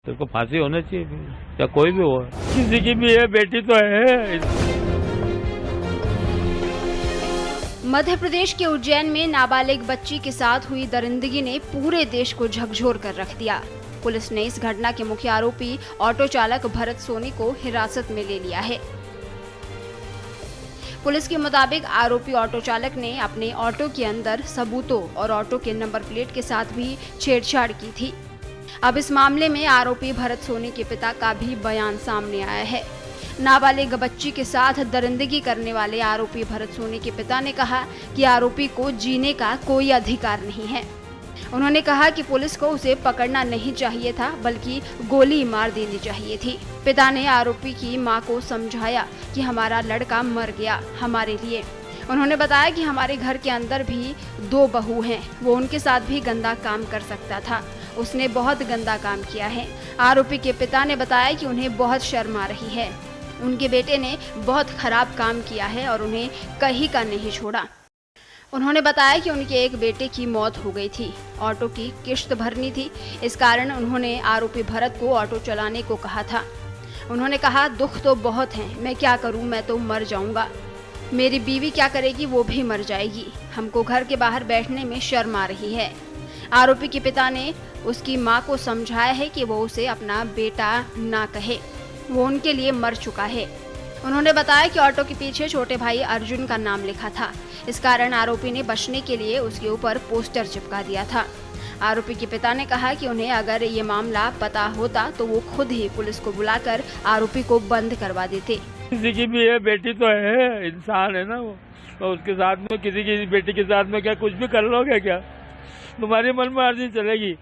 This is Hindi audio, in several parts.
तो उसको फांसी होना चाहिए, या कोई भी हो, किसी की भी है, बेटी तो है। मध्य प्रदेश के उज्जैन में नाबालिग बच्ची के साथ हुई दरिंदगी ने पूरे देश को झकझोर कर रख दिया। पुलिस ने इस घटना के मुख्य आरोपी ऑटो चालक भरत सोनी को हिरासत में ले लिया है। पुलिस के मुताबिक आरोपी ऑटो चालक ने अपने ऑटो के अंदर सबूतों और ऑटो के नंबर प्लेट के साथ भी छेड़छाड़ की थी। अब इस मामले में आरोपी भरत सोनी के पिता का भी बयान सामने आया है। नाबालिग बच्ची के साथ दरिंदगी करने वाले आरोपी भरत सोनी के पिता ने कहा कि आरोपी को जीने का कोई अधिकार नहीं है। उन्होंने कहा कि पुलिस को उसे पकड़ना नहीं चाहिए था, बल्कि गोली मार देनी चाहिए थी। पिता ने आरोपी की मां को समझाया कि हमारा लड़का मर गया हमारे लिए। उन्होंने बताया कि हमारे घर के अंदर भी 2 बहू हैं, वो उनके साथ भी गंदा काम कर सकता था, उसने बहुत गंदा काम किया है। आरोपी के पिता ने बताया कि उन्हें बहुत शर्म आ रही है, उनके बेटे ने बहुत खराब काम किया है और उन्हें कहीं का नहीं छोड़ा। उन्होंने बताया कि उनके एक बेटे की मौत हो गई थी, ऑटो की किश्त भरनी थी, इस कारण उन्होंने आरोपी भरत को ऑटो चलाने को कहा था। उन्होंने कहा, दुख तो बहुत है, मैं क्या करूं, मैं तो मर जाऊंगा, मेरी बीवी क्या करेगी, वो भी मर जाएगी, हमको घर के बाहर बैठने में शर्म आ रही है। आरोपी के पिता ने उसकी मां को समझाया है कि वो उसे अपना बेटा ना कहे, वो उनके लिए मर चुका है। उन्होंने बताया कि ऑटो के पीछे छोटे भाई अर्जुन का नाम लिखा था, इस कारण आरोपी ने बचने के लिए उसके ऊपर पोस्टर चिपका दिया था। आरोपी के पिता ने कहा कि उन्हें अगर ये मामला पता होता तो वो खुद ही पुलिस को बुलाकर आरोपी को बंद करवा देते। किसी की भी है, बेटी तो है, इंसान है ना वो, तो उसके साथ में किसी की बेटी के साथ में क्या कुछ भी कर लोगे क्या? तुम्हारी मनमर्जी चलेगी।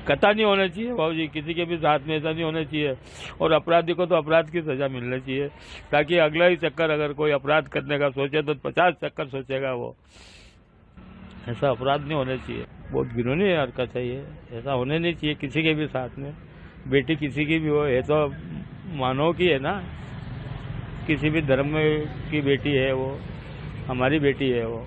कथा नहीं होना चाहिए बाबूजी, किसी के भी साथ में ऐसा नहीं होना चाहिए। और अपराधी को तो अपराध की सजा मिलनी चाहिए, ताकि अगला ही चक्कर अगर कोई अपराध करने का सोचे तो 50 चक्कर सोचेगा वो। ऐसा अपराध नहीं होना चाहिए, बहुत घिनौनी हरकत है ये, ऐसा होने नहीं चाहिए किसी के भी साथ में। बेटी किसी की भी हो, ये तो मानव की है ना, किसी भी धर्म की बेटी है वो, हमारी बेटी है वो।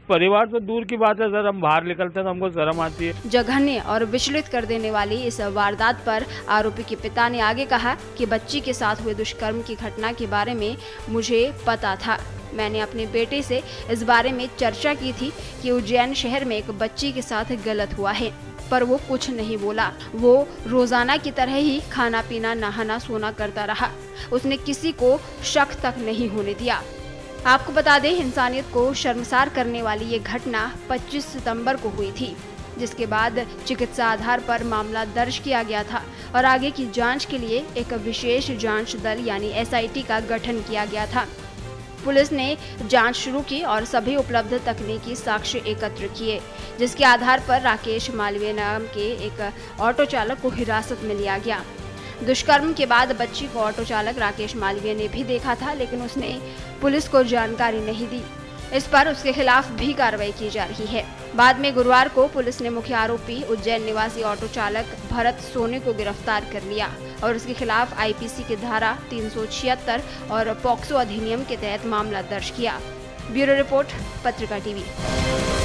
परिवार तो दूर की बात है सर, हम बाहर निकलते हैं तो हमको शर्म आती है। जघन्य और विचलित कर देने वाली इस वारदात पर आरोपी के पिता ने आगे कहा कि बच्ची के साथ हुए दुष्कर्म की घटना के बारे में मुझे पता था। मैंने अपने बेटे से इस बारे में चर्चा की थी कि उज्जैन शहर में एक बच्ची के साथ गलत हुआ है, पर वो कुछ नहीं बोला। वो रोजाना की तरह ही खाना पीना नहाना सोना करता रहा, उसने किसी को शक तक नहीं होने दिया। आपको बता दें, इंसानियत को शर्मसार करने वाली ये घटना 25 सितंबर को हुई थी, जिसके बाद चिकित्सा आधार पर मामला दर्ज किया गया था और आगे की जांच के लिए एक विशेष जांच दल यानी SIT का गठन किया गया था। पुलिस ने जांच शुरू की और सभी उपलब्ध तकनीकी साक्ष्य एकत्र किए, जिसके आधार पर राकेश मालवीय नाम के एक ऑटो चालक को हिरासत में लिया गया। दुष्कर्म के बाद बच्ची को ऑटो चालक राकेश मालवीय ने भी देखा था, लेकिन उसने पुलिस को जानकारी नहीं दी। इस पर उसके खिलाफ भी कार्रवाई की जा रही है। बाद में गुरुवार को पुलिस ने मुख्य आरोपी उज्जैन निवासी ऑटो चालक भरत सोनी को गिरफ्तार कर लिया और उसके खिलाफ IPC की धारा 376 और पॉक्सो अधिनियम के तहत मामला दर्ज किया। ब्यूरो रिपोर्ट, पत्रिका TV।